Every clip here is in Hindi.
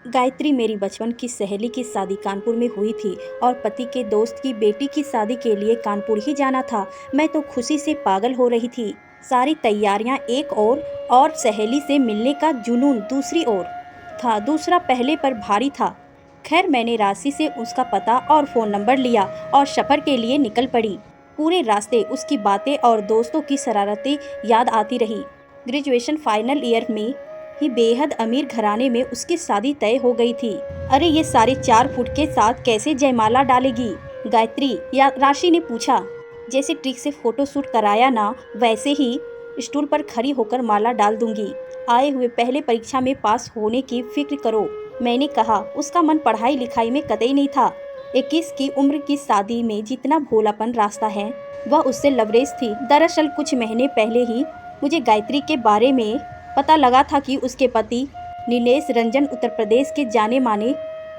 गायत्री मेरी बचपन की सहेली की शादी कानपुर में हुई थी और पति के दोस्त की बेटी की शादी के लिए कानपुर ही जाना था। मैं तो खुशी से पागल हो रही थी। सारी तैयारियां एक ओर और सहेली से मिलने का जुनून दूसरी ओर था। दूसरा पहले पर भारी था। खैर मैंने राशि से उसका पता और फ़ोन नंबर लिया और सफ़र के लिए निकल पड़ी। पूरे रास्ते उसकी बातें और दोस्तों की शरारतें याद आती रही। ग्रेजुएशन फाइनल ईयर में ही बेहद अमीर घराने में उसकी शादी तय हो गई थी। अरे ये सारे 4 फुट के साथ कैसे जयमाला डालेगी गायत्री, या राशि ने पूछा। जैसे ट्रिक से फोटो शूट कराया ना, वैसे ही स्टूल पर खड़ी होकर माला डाल दूंगी। आए हुए पहले परीक्षा में पास होने की फिक्र करो, मैंने कहा। उसका मन पढ़ाई लिखाई में कतई नहीं था। 21 की उम्र की शादी में जितना भोलापन रास्ता है, वह उससे लबरेज थी। दरअसल कुछ महीने पहले ही मुझे गायत्री के बारे में पता लगा था कि उसके पति नीलेश रंजन उत्तर प्रदेश के जाने माने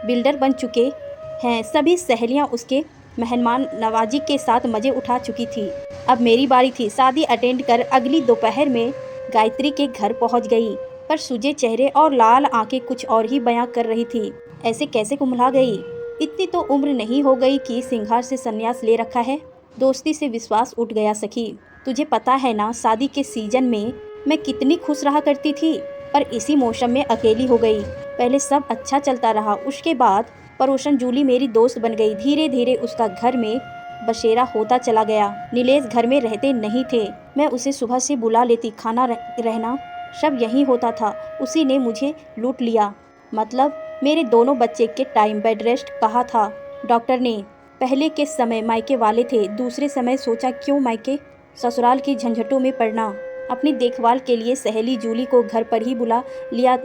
बिल्डर बन चुके हैं। सभी सहेलियां उसके मेहमान नवाजी के साथ मज़े उठा चुकी थी। अब मेरी बारी थी। शादी अटेंड कर अगली दोपहर में गायत्री के घर पहुंच गई, पर सूजे चेहरे और लाल आंखें कुछ और ही बयां कर रही थी। ऐसे कैसे कुम्हला गई? इतनी तो उम्र नहीं हो गई कि सिंगार से संन्यास ले रखा है। दोस्ती से विश्वास उठ गया सखी। तुझे पता है ना, शादी के सीजन में मैं कितनी खुश रहा करती थी, पर इसी मौसम में अकेली हो गई। पहले सब अच्छा चलता रहा, उसके बाद पड़ोसन जूली मेरी दोस्त बन गई। धीरे धीरे उसका घर में बसेरा होता चला गया। नीलेश घर में रहते नहीं थे। मैं उसे सुबह से बुला लेती, खाना रहना सब यहीं होता था। उसी ने मुझे लूट लिया। मतलब मेरे दोनों बच्चे के टाइम बेड रेस्ट कहा था डॉक्टर ने। पहले के समय मायके वाले थे, दूसरे समय सोचा क्यों मायके ससुराल की झंझटों में पड़ना। अपनी देखभाल के लिए सहेली जूली को घर पर ही बुला लिया।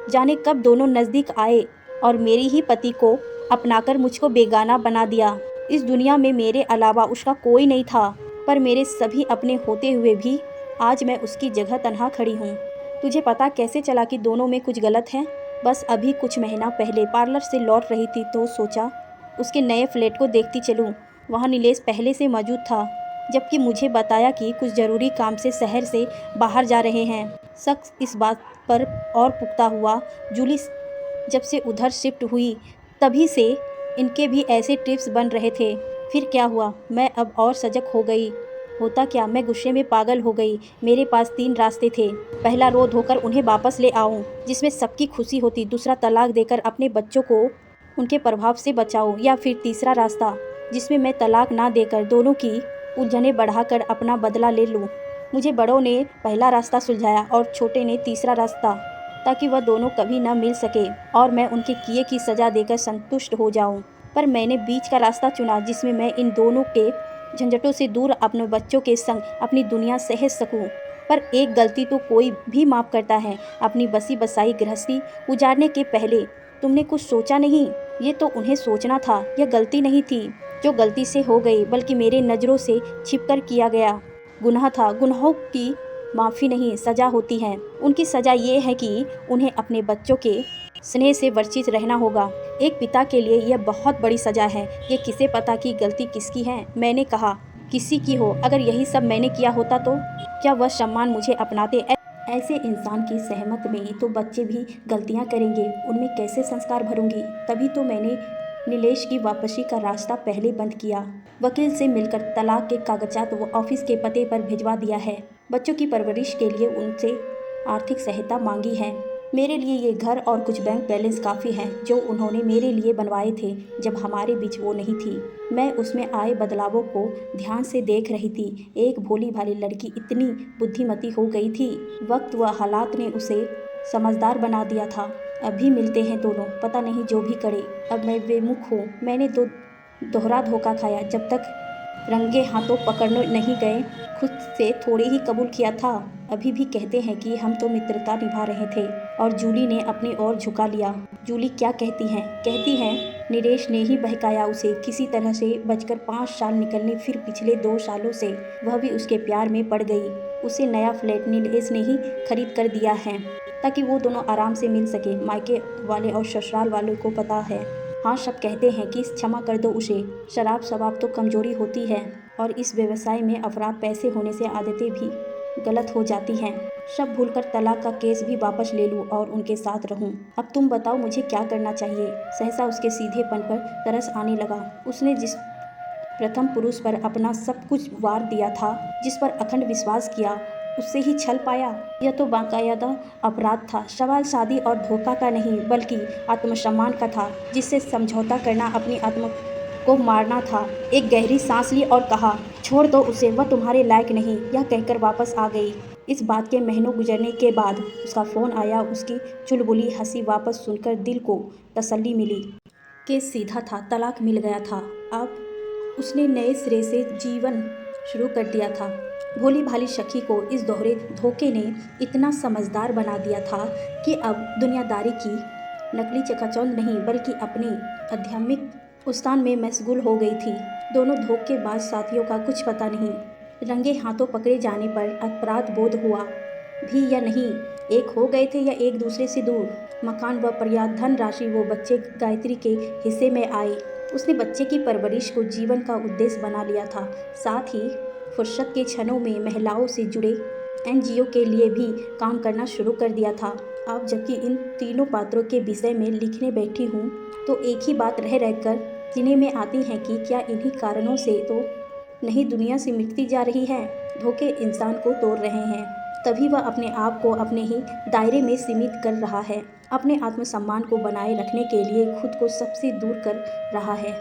जाने कब दोनों नज़दीक आए और मेरे ही पति को अपनाकर मुझको बेगाना बना दिया। इस दुनिया में मेरे अलावा उसका कोई नहीं था, पर मेरे सभी अपने होते हुए भी आज मैं उसकी जगह तन्हा खड़ी हूँ। तुझे पता कैसे चला कि दोनों में कुछ गलत है? बस अभी कुछ महीना पहले पार्लर से लौट रही थी तो सोचा उसके नए फ्लैट को देखती चलूँ। वहाँ नीलेश पहले से मौजूद था, जबकि मुझे बताया कि कुछ ज़रूरी काम से शहर से बाहर जा रहे हैं। शख्स इस बात पर और पुख्ता हुआ। जूली जब से उधर शिफ्ट हुई तभी से इनके भी ऐसे ट्रिप्स बन रहे थे। फिर क्या हुआ? मैं अब और सजग हो गई। होता क्या, मैं गुस्से में पागल हो गई। मेरे पास 3 रास्ते थे। पहला रो धोकर उन्हें वापस ले आऊं, जिसमें सबकी खुशी होती। दूसरा तलाक देकर अपने बच्चों को उनके प्रभाव से बचाऊं, या फिर तीसरा रास्ता जिसमें मैं तलाक ना देकर दोनों की उलझनें बढ़ाकर अपना बदला ले लूं। मुझे बड़ों ने पहला रास्ता सुलझाया और छोटे ने तीसरा रास्ता, ताकि वह दोनों कभी न मिल सके और मैं उनके किए की सज़ा देकर संतुष्ट हो जाऊं। पर मैंने बीच का रास्ता चुना, जिसमें मैं इन दोनों के झंझटों से दूर अपने बच्चों के संग अपनी दुनिया सह सकूं। पर एक गलती तो कोई भी माफ़ करता है। अपनी बसी बसाई गृहस्थी उजाड़ने के पहले तुमने कुछ सोचा नहीं? ये तो उन्हें सोचना था। यह गलती नहीं थी जो गलती से हो गई, बल्कि मेरे नज़रों से छिपकर किया गया गुनाह था। गुनाहों की माफ़ी नहीं, सज़ा होती है। उनकी सज़ा ये है कि उन्हें अपने बच्चों के स्नेह से वंचित रहना होगा। एक पिता के लिए यह बहुत बड़ी सज़ा है। ये किसे पता कि गलती किसकी है? मैंने कहा, किसी की हो। अगर यही सब मैंने किया होता तो क्या वह सम्मान मुझे अपनाते? ऐसे इंसान की सहमत में तो बच्चे भी गलतियां करेंगे, उनमें कैसे संस्कार भरूंगी? तभी तो मैंने नीलेश की वापसी का रास्ता पहले बंद किया। वकील से मिलकर तलाक के कागजात वो ऑफिस के पते पर भिजवा दिया है। बच्चों की परवरिश के लिए उनसे आर्थिक सहायता मांगी है। मेरे लिए ये घर और कुछ बैंक बैलेंस काफ़ी है, जो उन्होंने मेरे लिए बनवाए थे जब हमारे बीच वो नहीं थी। मैं उसमें आए बदलावों को ध्यान से देख रही थी। एक भोली भाली लड़की इतनी बुद्धिमती हो गई थी। वक्त व हालात ने उसे समझदार बना दिया था। अभी मिलते हैं दोनों, पता नहीं जो भी करे। अब मैं बेमुख हूँ। मैंने दोहरा धोखा खाया। जब तक रंगे हाथों पकड़ने नहीं गए, खुद से थोड़े ही कबूल किया था। अभी भी कहते हैं कि हम तो मित्रता निभा रहे थे। और जूली ने अपनी ओर झुका लिया। जूली क्या कहती हैं? कहती हैं नीलेश ने ही बहकाया उसे। किसी तरह से बचकर 5 साल निकलने, फिर पिछले 2 सालों से वह भी उसके प्यार में पड़ गई। उसे नया फ्लैट नीलेश ने ही खरीद कर दिया है, ताकि वो दोनों आराम से मिल सके। मायके वाले और ससुराल वालों को पता है। हाँ, सब कहते हैं कि क्षमा कर दो उसे। शराब शबाब तो कमजोरी होती है, और इस व्यवसाय में अफराद पैसे होने से आदतें भी गलत हो जाती हैं। सब भूलकर तलाक का केस भी वापस ले लूं और उनके साथ रहूं। अब तुम बताओ मुझे क्या करना चाहिए। सहसा उसके सीधेपन पर तरस आने लगा। उसने जिस प्रथम पुरुष पर अपना सब कुछ वार दिया था, जिस पर अखंड विश्वास किया, उससे ही छल पाया। यह तो बाकायदा अपराध था। सवाल शादी और धोखा का नहीं बल्कि आत्मसम्मान का था, जिससे समझौता करना अपनी आत्म को मारना था। एक गहरी सांस ली और कहा, छोड़ दो उसे, वह तुम्हारे लायक नहीं। यह कहकर वापस आ गई। इस बात के महीनों गुजरने के बाद उसका फ़ोन आया। उसकी चुलबुली हंसी वापस सुनकर दिल को तसल्ली मिली। केस सीधा था, तलाक मिल गया था। अब उसने नए सिरे से जीवन शुरू कर दिया था। भोली भाली सखी को इस दोहरे धोखे ने इतना समझदार बना दिया था कि अब दुनियादारी की नकली चकाचौंध नहीं बल्कि अपने आध्यात्मिक उस्तान में मशगूल हो गई थी। दोनों धोखेबाज साथियों का कुछ पता नहीं। रंगे हाथों पकड़े जाने पर अपराध बोध हुआ भी या नहीं। एक हो गए थे या एक दूसरे से दूर। मकान व पर्याप्त धन राशि वो बच्चे गायत्री के हिस्से में आए। उसने बच्चे की परवरिश को जीवन का उद्देश्य बना लिया था। साथ ही फुर्सत के क्षणों में महिलाओं से जुड़े एनजीओ के लिए भी काम करना शुरू कर दिया था। अब जबकि इन तीनों पात्रों के विषय में लिखने बैठी हूँ तो एक ही बात रह रहकर जिन्हें में आती है कि क्या इन्हीं कारणों से तो नहीं दुनिया से मिटती जा रही है। धोखे इंसान को तोड़ रहे हैं, तभी वह अपने आप को अपने ही दायरे में सीमित कर रहा है। अपने आत्मसम्मान को बनाए रखने के लिए खुद को सबसे दूर कर रहा है।